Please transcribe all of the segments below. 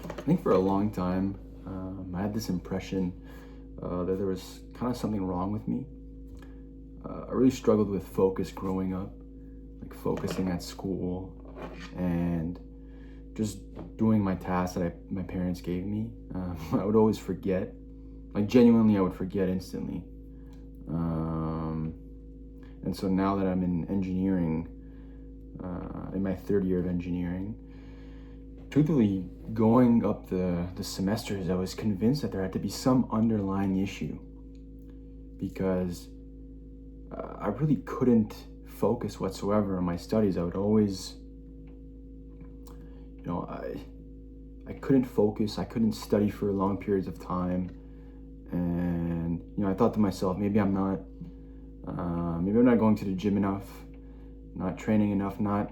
I think for a long time, I had this impression that there was kind of something wrong with me. I really struggled with focus growing up, like focusing at school and just doing my tasks that my parents gave me. I would always forget, like genuinely, I would forget instantly. Um, and so now that I'm in engineering, in my third year of engineering, truthfully, going up the semesters, I was convinced that there had to be some underlying issue because I really couldn't focus whatsoever on my studies. I would always, you know, I couldn't focus. I couldn't study for long periods of time, and I thought to myself, maybe I'm not going to the gym enough, not training enough, not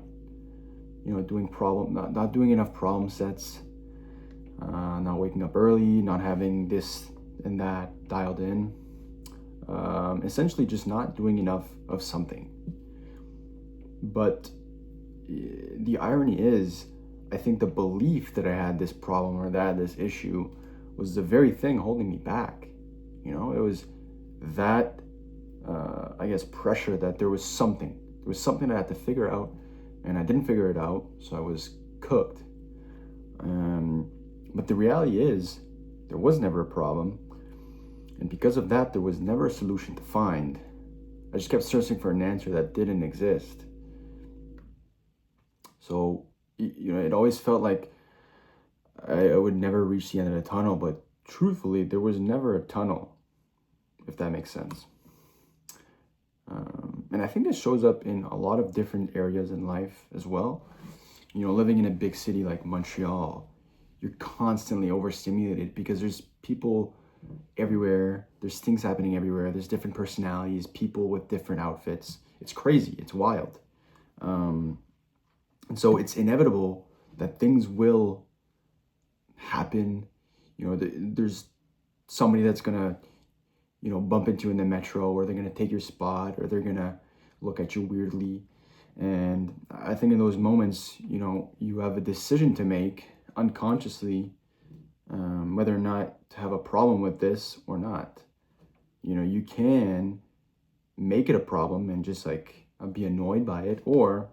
not doing enough problem sets, not waking up early, not having this and that dialed in, essentially just not doing enough of something. But the irony is, I think the belief that I had this problem or that I had this issue was the very thing holding me back. It was that, I guess, pressure that there was something. There was something I had to figure out, and I didn't figure it out, so I was cooked. But the reality is, there was never a problem, and because of that, there was never a solution to find. I just kept searching for an answer that didn't exist. So, it always felt like I would never reach the end of the tunnel, but truthfully, there was never a tunnel, if that makes sense. And I think this shows up in a lot of different areas in life as well. Living in a big city like Montreal, you're constantly overstimulated because there's people everywhere, there's things happening everywhere, there's different personalities, people with different outfits. It's crazy, it's wild. And so it's inevitable that things will happen. There's somebody that's gonna bump into you in the metro, or they're gonna take your spot, or they're gonna look at you weirdly. And I think in those moments, you have a decision to make unconsciously, whether or not to have a problem with this or not. You can make it a problem and just like be annoyed by it, or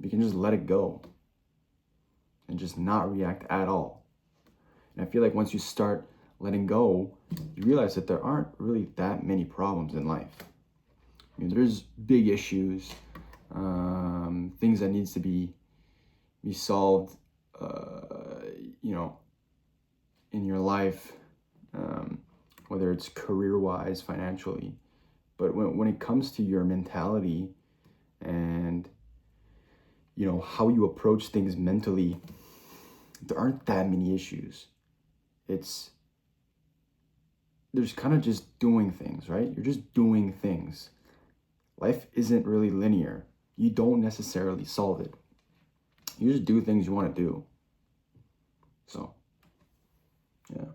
you can just let it go and just not react at all. And I feel like once you start letting go, you realize that there aren't really that many problems in life. There's big issues, things that needs to be solved, in your life, whether it's career-wise, financially. But when it comes to your mentality and how you approach things mentally, there aren't that many issues. There's kind of just doing things, right? You're just doing things. Life isn't really linear. You don't necessarily solve it. You just do things you want to do. So, yeah.